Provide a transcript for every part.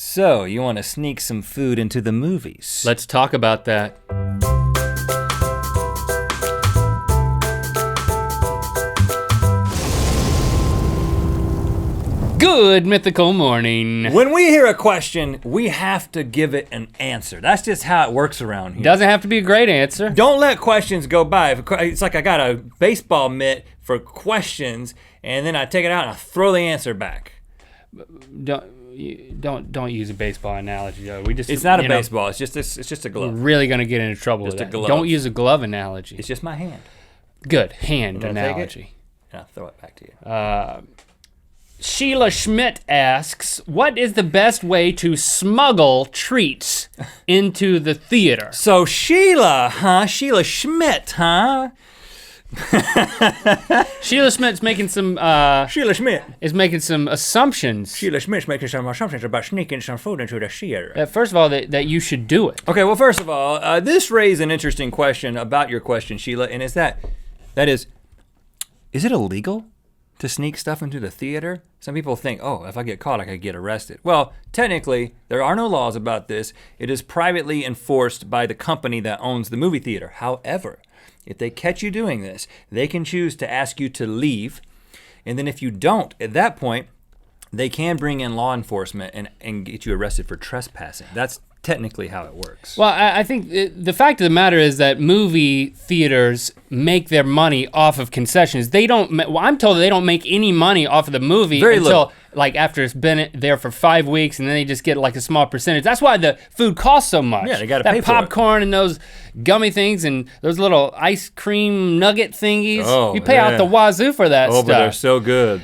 So, you want to sneak some food into the movies? Let's talk about that. Good mythical morning. When we hear a question, we have to give it an answer. That's just how it works around here. Doesn't have to be a great answer. Don't let questions go by. It's like I got a baseball mitt for questions, and then I take it out and I throw the answer back. Don't use a baseball analogy, Joe. It's not a baseball. It's just a glove. We're really gonna get into trouble with that. Don't use a glove analogy. It's just my hand. Good hand analogy. And I'll throw it back to you. Sheila Schmidt asks, what is the best way to smuggle treats into the theater? So Sheila Schmidt, huh? Sheila Schmidt's making some Sheila Schmidt is making some assumptions. Sheila Schmidt's making some assumptions about sneaking some food into the theater. First of all, that you should do it. Okay, well, first of all, this raised an interesting question about your question, Sheila, and is that is it illegal to sneak stuff into the theater? Some people think, oh, if I get caught, I could get arrested. Well, technically, there are no laws about this. It is privately enforced by the company that owns the movie theater. However, if they catch you doing this, they can choose to ask you to leave. And then if you don't, at that point, they can bring in law enforcement and get you arrested for trespassing. That's technically how it works. Well, I think the fact of the matter is that movie theaters make their money off of concessions. They don't, well, I'm told they don't make any money off of the movie until like after it's been there for 5 weeks, and then they just get like a small percentage. That's why the food costs so much. Yeah, they gotta pay for it. That popcorn and those gummy things and those little ice cream nugget thingies. Oh, you pay out the wazoo for that stuff. Oh, but they're so good.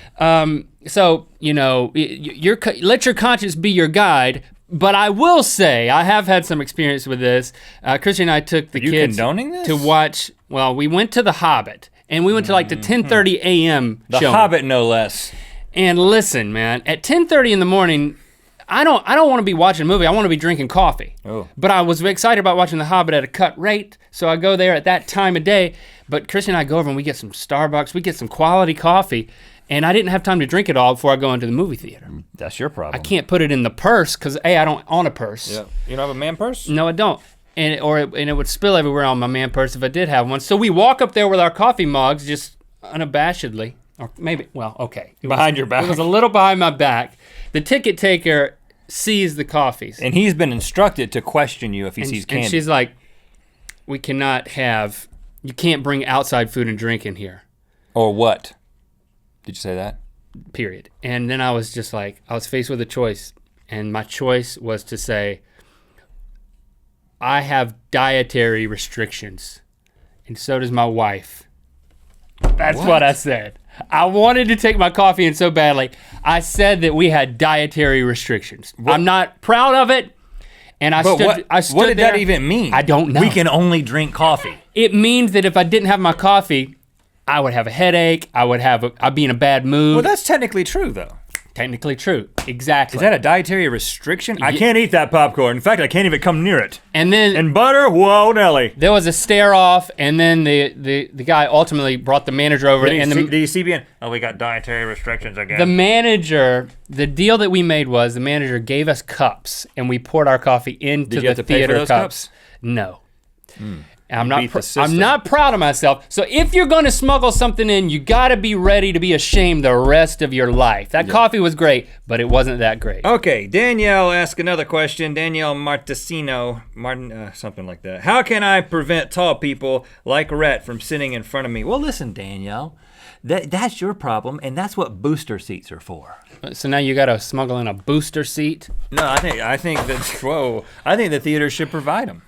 So, you know, let your conscience be your guide. But I will say, I have had some experience with this. Christian and I took the kids condoning this? to watch, well, we went to The Hobbit, and we went to like the 10:30 a.m. The showing. Hobbit, no less. And listen, man, at 10:30 in the morning, I don't want to be watching a movie. I want to be drinking coffee. Oh. But I was excited about watching The Hobbit at a cut rate, so I go there at that time of day. But Christian and I go over and we get some Starbucks, we get some quality coffee, and I didn't have time to drink it all before I go into the movie theater. That's your problem. I can't put it in the purse because I don't own a purse. Yeah. You don't have a man purse? No, I don't. And it would spill everywhere on my man purse if I did have one. So we walk up there with our coffee mugs just unabashedly. Or maybe, well, okay. Behind your back. It was a little behind my back. The ticket taker sees the coffees. And he's been instructed to question you if he sees candy. And she's like, you can't bring outside food and drink in here. Or what? Did you say that? Period. And then I was just like, I was faced with a choice. And my choice was to say, I have dietary restrictions. And so does my wife. That's what I said. I wanted to take my coffee in so badly. I said that we had dietary restrictions. I'm not proud of it. And I stood what did there. that even mean? I don't know. We can only drink coffee. It means that if I didn't have my coffee, I would have a headache. I'd be in a bad mood. Well, that's technically true, though. Technically true. Exactly. Is that a dietary restriction? I can't eat that popcorn. In fact, I can't even come near it. And then and butter, whoa, Nelly. There was a stare off, and then the guy ultimately brought the manager over. Did you see being? Oh, we got dietary restrictions again. The manager, the deal that we made was the manager gave us cups, and we poured our coffee into Did you the have to pay theater for those cups? No. I'm I'm not proud of myself. So if you're going to smuggle something in, you got to be ready to be ashamed the rest of your life. That coffee was great, but it wasn't that great. Okay, Danielle asked another question. Danielle something like that. How can I prevent tall people like Rhett from sitting in front of me? Well, listen, Danielle, that's your problem, and that's what booster seats are for. So now you got to smuggle in a booster seat? No, I think the theater should provide them.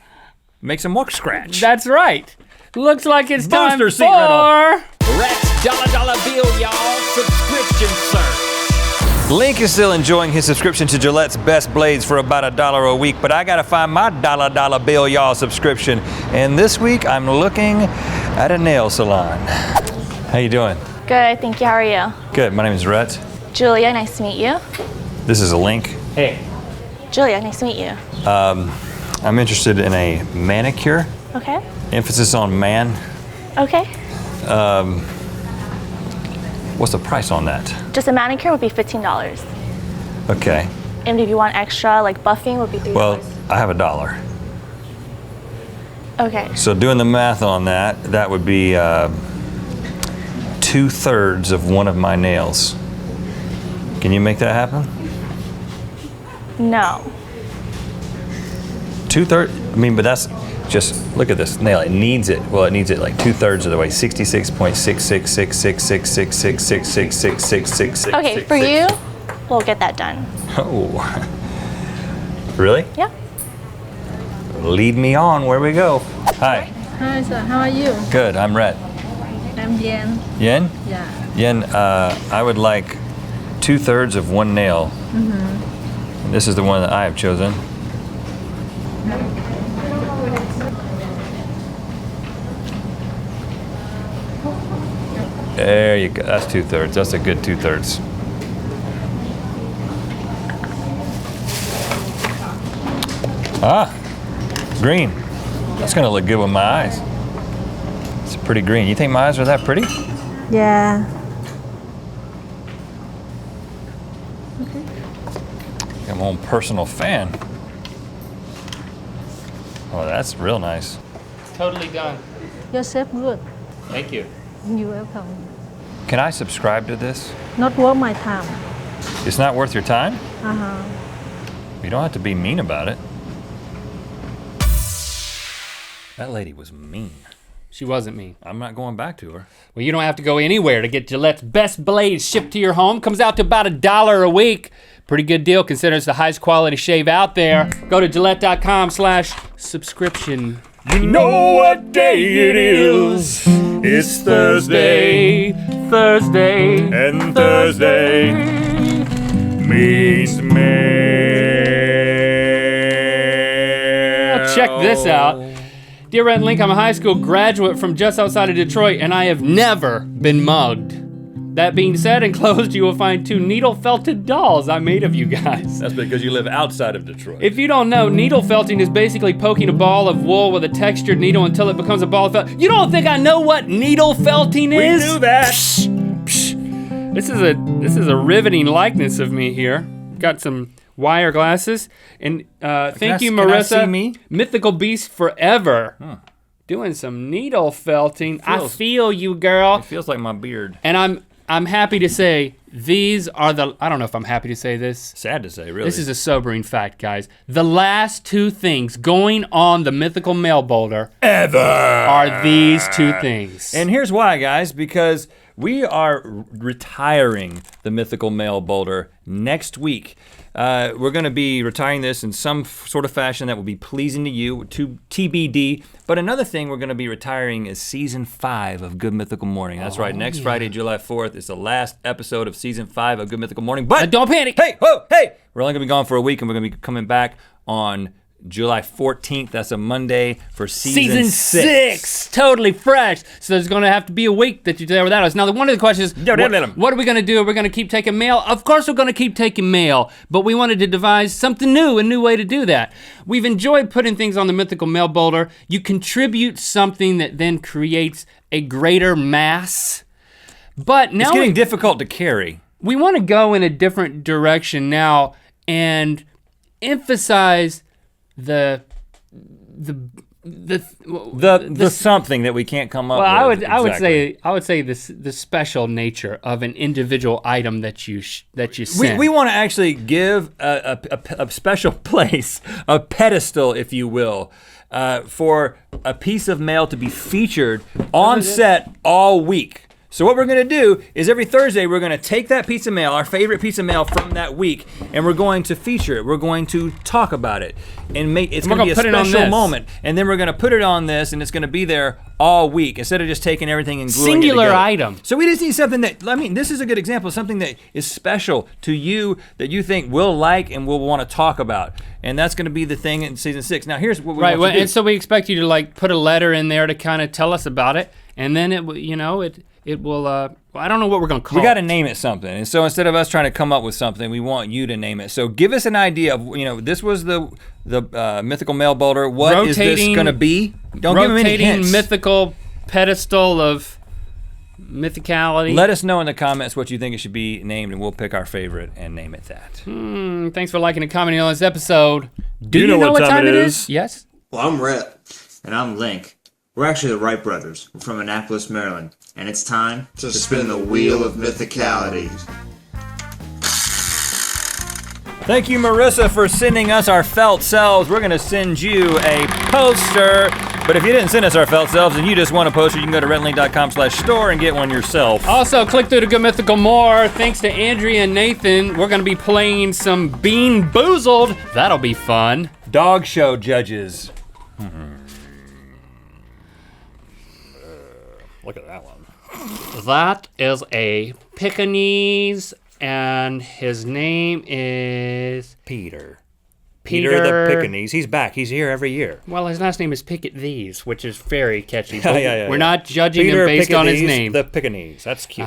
Makes them look scratch. That's right. Looks like it's time Booster seat for Rhett's dollar bill, y'all. Subscription search. Link is still enjoying his subscription to Gillette's Best Blades for about $1 a week, but I gotta find my dollar bill, y'all subscription. And this week I'm looking at a nail salon. How you doing? Good, thank you. How are you? Good. My name is Rhett. Julia, nice to meet you. This is a Link. Hey. Julia, nice to meet you. I'm interested in a manicure. Okay. Emphasis on man. Okay. What's the price on that? Just a manicure would be $15. Okay. And if you want extra, like buffing would be $3. Well, I have $1. Okay. So doing the math on that, that would be 2/3 of one of my nails. Can you make that happen? No. 2/3. I mean, but that's just look at this nail. It needs it. Well, it needs it like 2/3 of the way. 66.6666666666666. Okay, for you, we'll get that done. Oh. Really? Yeah. Lead me on. Where we go? Hi. Hi, sir. How are you? Good. I'm Rhett. I'm Yen. Yen? Yeah. Yen, I would like 2/3 of one nail. And this is the one that I have chosen. There you go. That's 2/3. That's a good 2/3. Ah, green. That's gonna look good with my eyes. It's pretty green. You think my eyes are that pretty? Yeah. I'm my own personal fan. Oh, that's real nice. Totally done. Your chef good. Thank you. You're welcome. Can I subscribe to this? Not worth my time. It's not worth your time? Uh-huh. You don't have to be mean about it. That lady was mean. She wasn't mean. I'm not going back to her. Well, you don't have to go anywhere to get Gillette's best blades shipped to your home. Comes out to about $1 a week. Pretty good deal considering it's the highest quality shave out there. Go to Gillette.com/subscription. You know what day it is. It's Thursday. Thursday. And Thursday means mail. Check this out. Dear Rhett Link, I'm a high school graduate from just outside of Detroit, and I have never been mugged. That being said, enclosed you will find 2 needle-felted dolls I made of you guys. That's because you live outside of Detroit. If you don't know, needle felting is basically poking a ball of wool with a textured needle until it becomes a ball of felt. You don't think I know what needle felting is? We knew that. This is a riveting likeness of me here. Got some wire glasses, and thank you, can I Marissa. see me? Mythical Beast Forever. Doing some needle felting. I feel you, girl. It feels like my beard. And I'm happy to say these are I don't know if I'm happy to say this. Sad to say, really. This is a sobering fact, guys. The last 2 things going on the Mythical Mail Boulder ever are these 2 things. And here's why, guys, because we are retiring the Mythical Mail Boulder next week. We're gonna be retiring this in some sort of fashion that will be pleasing to you, to TBD. But another thing we're gonna be retiring is season 5 of Good Mythical Morning. That's right, next Friday, July 4th, is the last episode of season 5 of Good Mythical Morning. But don't panic. Hey, whoa, hey! We're only gonna be gone for a week and we're gonna be coming back on July 14th, that's a Monday for season 6. Totally fresh. So there's gonna have to be a week that you're there without us. Now, one of the questions is, what are we gonna do? Are we gonna keep taking mail? Of course we're gonna keep taking mail, but we wanted to devise something new, a new way to do that. We've enjoyed putting things on the Mythical Mail Boulder. You contribute something that then creates a greater mass. But now it's getting difficult to carry. We wanna go in a different direction now and emphasize the something that we can't come up well, with. I would say the special nature of an individual item that you send. We want to actually give a special place, a pedestal, if you will, for a piece of mail to be featured on set all week. So what we're gonna do is every Thursday we're gonna take that piece of mail, our favorite piece of mail from that week, and we're going to feature it. We're going to talk about it, and it's gonna be a special moment. And then we're gonna put it on this, and it's gonna be there all week instead of just taking everything and gluing singular it together. item. So we just need something that, I mean, this is a good example of something that is special to you that you think we'll like and we'll want to talk about. And that's gonna be the thing in season 6. Now here's what we want to do. And so we expect you to like put a letter in there to kind of tell us about it, and then it will, I don't know what we're gonna call it. We gotta name it something. And so instead of us trying to come up with something, we want you to name it. So give us an idea of, this was the Mythical Mail Boulder. What is this gonna be? Don't give them any hints. Mythical pedestal of Mythicality. Let us know in the comments what you think it should be named, and we'll pick our favorite and name it that. Thanks for liking and commenting on this episode. Do you know what time it is? Yes. Well, I'm Rhett. And I'm Link. We're actually the Wright brothers. We're from Annapolis, Maryland. And it's time To spin the wheel of mythicality. Thank you, Marissa, for sending us our felt selves. We're going to send you a poster. But if you didn't send us our felt selves and you just want a poster, you can go to RhettandLink.com/store and get one yourself. Also, click through to Good Mythical More. Thanks to Andrea and Nathan. We're going to be playing some Bean Boozled. That'll be fun. Dog show judges. Look at that one. That is a Pekingese, and his name is Peter. Peter the Pekingese. He's back. He's here every year. Well, his last name is Picket These, which is very catchy. Yeah. We're not judging Peter him based on his Pekingese, name. The Pekingese. That's cute.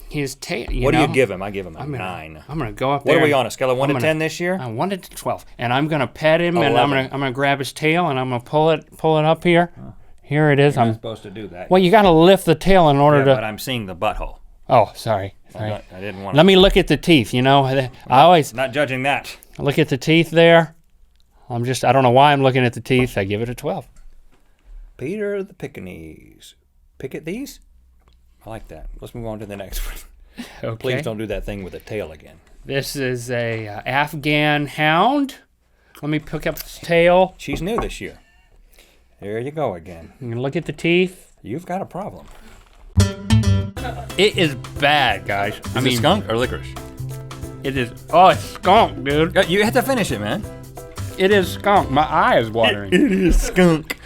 His tail. What do you give him? I give him a 9. I'm gonna go up What there. are we on, a scale of 1 to I'm 10 this year? 1 to 12, and I'm gonna pet him, and I'm 11. gonna grab his tail, and I'm gonna pull it up here. Here it is. I'm supposed to do that. Well, you gotta lift the tail in order Yeah, to. but I'm seeing the butthole. Oh, sorry. I didn't want to. Let me look at the teeth. You know, I always Not judging that. look at the teeth there. I don't know why I'm looking at the teeth. I give it a 12. Peter the Pekingese. Picket these? I like that. Let's move on to the next one. Okay. Please don't do that thing with the tail again. This is a Afghan hound. Let me pick up his tail. She's new this year. There you go again. You can look at the teeth. You've got a problem. It is bad, guys. Is it skunk or licorice? It is. Oh, it's skunk, dude. You have to finish it, man. It is skunk. My eye is watering. It is skunk.